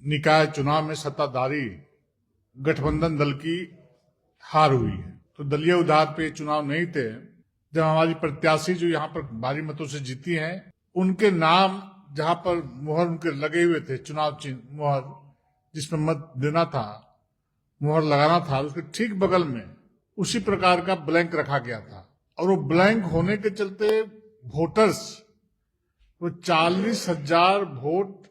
निकाय चुनाव में सत्ताधारी गठबंधन दल की हार हुई है। तो दलीय आधार पे चुनाव नहीं थे। जब हमारी प्रत्याशी जो यहाँ पर भारी मतों से जीती हैं, उनके नाम जहां पर मुहर उनके लगे हुए थे, चुनाव चिन्ह मुहर जिसमें मत देना था, मुहर लगाना था, उसके ठीक बगल में उसी प्रकार का ब्लैंक रखा गया था। और वो ब्लैंक होने के चलते वोटर्स, वो 40,000 वोट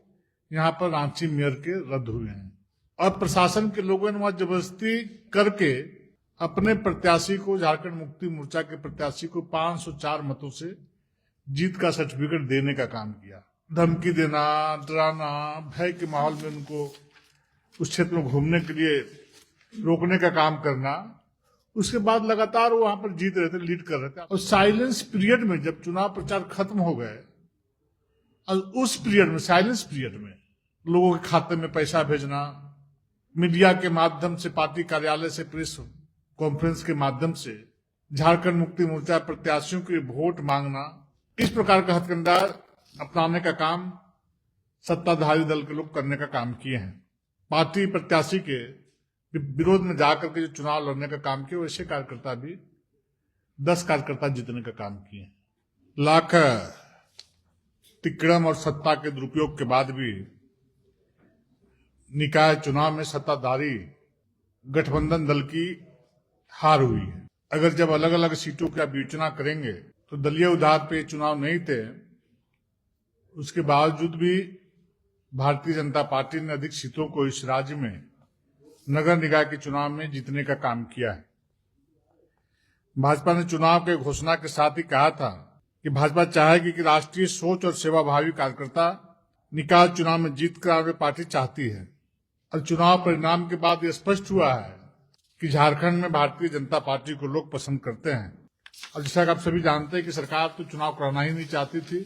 यहाँ पर रांची मेयर के रद्द हुए हैं। और प्रशासन के लोगों ने वहां जबरदस्ती करके अपने प्रत्याशी को, झारखंड मुक्ति मोर्चा के प्रत्याशी को 504 मतों से जीत का सर्टिफिकेट देने का काम किया। धमकी देना, डराना, भय के माहौल में उनको उस क्षेत्र में घूमने के लिए रोकने का काम करना। उसके बाद लगातार वो वहां पर जीत रहे थे, लीड कर रहे थे। और साइलेंस पीरियड में जब चुनाव प्रचार खत्म हो गए, और उस पीरियड में, साइलेंस पीरियड में लोगों के खाते में पैसा भेजना, मीडिया के माध्यम से, पार्टी कार्यालय से, प्रेस कॉन्फ्रेंस के माध्यम से झारखंड मुक्ति मोर्चा प्रत्याशियों के वोट मांगना, इस प्रकार का हथकंडा अपनाने का काम सत्ताधारी दल के लोग करने का काम किए हैं। पार्टी प्रत्याशी के विरोध में जाकर के जो चुनाव लड़ने का काम किया, वैसे कार्यकर्ता भी 10 कार्यकर्ता जीतने का काम किए। लाख तिकड़म और सत्ता के दुरुपयोग के बाद भी निकाय चुनाव में सत्ताधारी गठबंधन दल की हार हुई है। अगर जब अलग अलग सीटों का विवेचना करेंगे तो दलीय आधार पे चुनाव नहीं थे, उसके बावजूद भी भारतीय जनता पार्टी ने अधिक सीटों को इस राज्य में नगर निकाय के चुनाव में जीतने का काम किया है। भाजपा ने चुनाव के घोषणा के साथ ही कहा था कि भाजपा चाहेगी कि राष्ट्रीय सोच और सेवाभावी कार्यकर्ता निकाय चुनाव में जीत कर आगे पार्टी चाहती है। और चुनाव परिणाम के बाद यह स्पष्ट हुआ है कि झारखंड में भारतीय जनता पार्टी को लोग पसंद करते हैं। और जैसा कि आप सभी जानते हैं कि सरकार तो चुनाव कराना ही नहीं चाहती थी,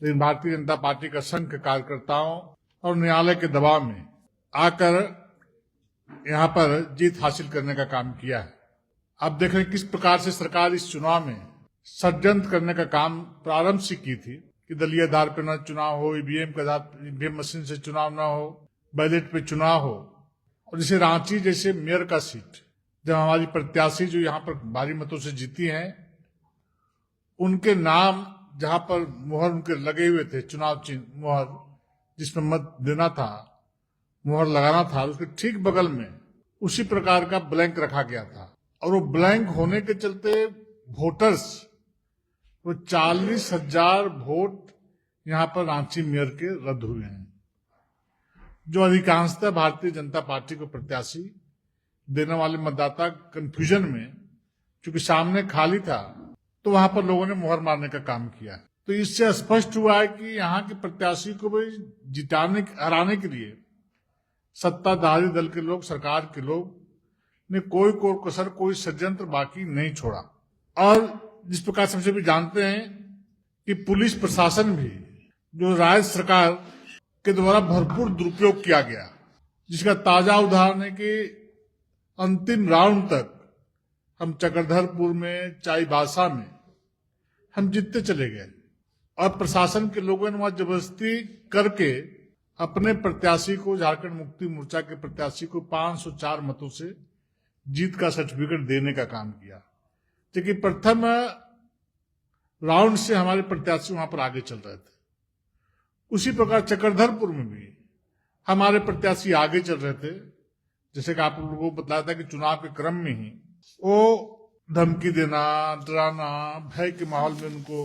लेकिन भारतीय जनता पार्टी का संघ कार्यकर्ताओं और न्यायालय के दबाव में आकर यहां पर जीत हासिल करने का काम किया है। अब देख रहे हैं किस प्रकार से सरकार इस चुनाव में षड्यंत्र करने का काम प्रारंभ से की थी कि दलीय आधार पर न चुनाव हो, ईवीएम के आधार, ईवीएम मशीन से चुनाव न हो, बैलेट पे चुनाव हो। और जैसे रांची जैसे मेयर का सीट, जब हमारी प्रत्याशी जो यहाँ पर भारी मतों से जीती हैं, उनके नाम जहां पर मुहर उनके लगे हुए थे, चुनाव चिन्ह मुहर जिसमें मत देना था, मुहर लगाना था, उसके ठीक बगल में उसी प्रकार का ब्लैंक रखा गया था। और वो ब्लैंक होने के चलते वोटर्स, वो 40,000 वोट यहाँ पर रांची मेयर के रद्द हुए हैं, जो अधिकांशतः भारतीय जनता पार्टी को प्रत्याशी देने वाले मतदाता कंफ्यूजन में, चूंकि सामने खाली था, तो वहां पर लोगों ने मुहर मारने का काम किया। तो इससे स्पष्ट हुआ है कि यहाँ के प्रत्याशी को भी जिताने, हराने के लिए सत्ताधारी दल के लोग, सरकार के लोग ने कोई कसर, कोई षड्यंत्र बाकी नहीं छोड़ा। और जिस प्रकार से हम सभी जानते हैं कि पुलिस प्रशासन भी, जो राज्य सरकार के द्वारा भरपूर दुरुपयोग किया गया, जिसका ताजा उदाहरण है कि अंतिम राउंड तक हम चक्रधरपुर में, चाईबासा में हम जीतते चले गए। और प्रशासन के लोगों ने वहां जबरदस्ती करके अपने प्रत्याशी को, झारखंड मुक्ति मोर्चा के प्रत्याशी को 504 मतों से जीत का सर्टिफिकेट देने का काम किया। लेकिन प्रथम राउंड से हमारे प्रत्याशी वहां पर आगे चल रहे थे। उसी प्रकार चक्रधरपुर में भी हमारे प्रत्याशी आगे चल रहे थे। जैसे कि आप लोगों को बताया था कि चुनाव के क्रम में ही वो धमकी देना, डराना, भय के माहौल में उनको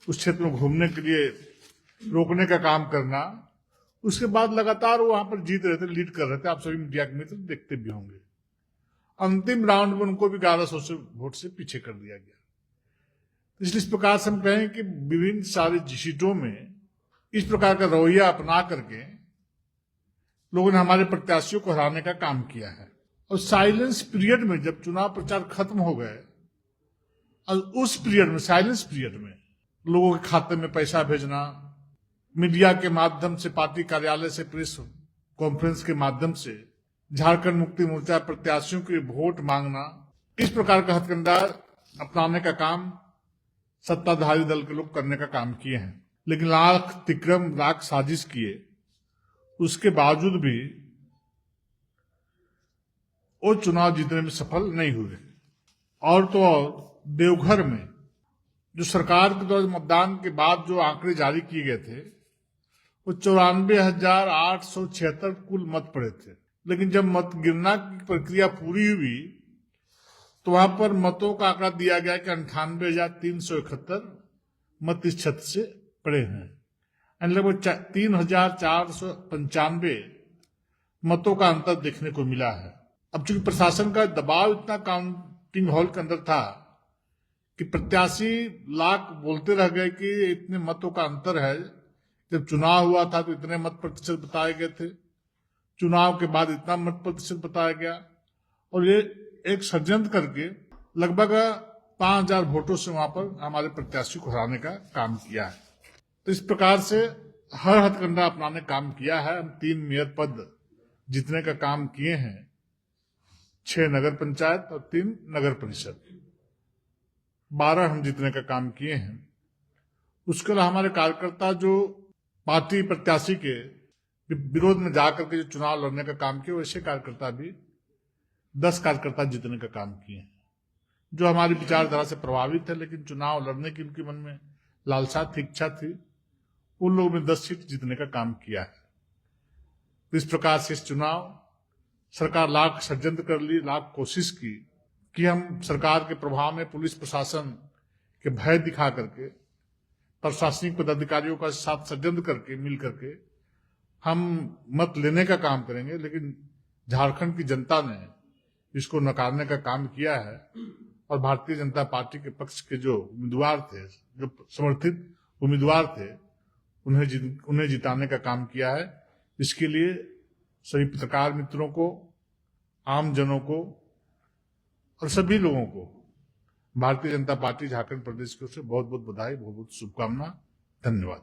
उस क्षेत्र में घूमने के लिए रोकने का काम करना। उसके बाद लगातार वो वहां पर जीत रहे थे, लीड कर रहे थे। आप सभी मीडिया के मित्र देखते भी होंगे। अंतिम राउंड में उनको भी 1100 से वोट से पीछे कर दिया गया। इसलिए इस प्रकार से हम कहें कि विभिन्न सारी सीटों में इस प्रकार का रवैया अपना करके लोगों ने हमारे प्रत्याशियों को हराने का काम किया है। और साइलेंस पीरियड में जब चुनाव प्रचार खत्म हो गए, और उस पीरियड में, साइलेंस पीरियड में लोगों के खाते में पैसा भेजना, मीडिया के माध्यम से, पार्टी कार्यालय से, प्रेस कॉन्फ्रेंस के माध्यम से झारखंड मुक्ति मोर्चा प्रत्याशियों के वोट मांगना, इस प्रकार का हथकंडा अपनाने का काम सत्ताधारी दल के लोग करने का काम किए हैं। लेकिन लाख तिक्रम, लाख साजिश किए, उसके बावजूद भी वो चुनाव जीतने में सफल नहीं हुए। और तो और देवघर में जो सरकार के द्वारा मतदान के बाद जो आंकड़े जारी किए गए थे वो 94,876 कुल मत पड़े थे, लेकिन जब मत गिनना की प्रक्रिया पूरी हुई तो वहां पर मतों का आंकड़ा दिया गया कि 98,371 मत इस क्षेत्र से पड़े हैं, यानी लगभग 3,495 मतों का अंतर देखने को मिला है। अब चूंकि प्रशासन का दबाव इतना काउंटिंग हॉल के अंदर था कि प्रत्याशी लाख बोलते रह गए कि इतने मतों का अंतर है। जब चुनाव हुआ था तो इतने मत प्रतिशत बताए गए थे, चुनाव के बाद इतना मत प्रतिशत बताया गया, और ये एक षड्यंत्र करके लगभग 5,000 वोटों से वहां पर हमारे प्रत्याशी को हराने का काम किया है। तो इस प्रकार से हर हथकंडा अपनाने काम किया है। हम 3 मेयर पद जीतने का काम किए हैं, 6 नगर पंचायत और 3 नगर परिषद, 12 हम जीतने का काम किए हैं। उसके अलावा हमारे कार्यकर्ता जो पार्टी प्रत्याशी के विरोध में जाकर के जो चुनाव लड़ने का काम किए, वैसे कार्यकर्ता भी 10 कार्यकर्ता जीतने का काम किए हैं, जो हमारी विचारधारा से प्रभावित है, लेकिन चुनाव लड़ने की उनके मन में लालसा थी, इच्छा थी। उन लोगों ने 10 सीट जीतने का काम किया है। तो इस प्रकार से इस चुनाव सरकार लाख षड्यंत्र कर ली, लाख कोशिश की कि हम सरकार के प्रभाव में पुलिस प्रशासन के भय दिखा करके, प्रशासनिक पदाधिकारियों का साथ षड्यंत्र करके मिल करके हम मत लेने का काम करेंगे, लेकिन झारखंड की जनता ने इसको नकारने का काम किया है। और भारतीय जनता पार्टी के पक्ष के जो उम्मीदवार थे, जो समर्थित उम्मीदवार थे, उन्हें जिताने का काम किया है। इसके लिए सभी पत्रकार मित्रों को, आम जनों को और सभी लोगों को भारतीय जनता पार्टी झारखंड प्रदेश की ओर से बहुत बहुत बधाई, बहुत बहुत शुभकामना। धन्यवाद।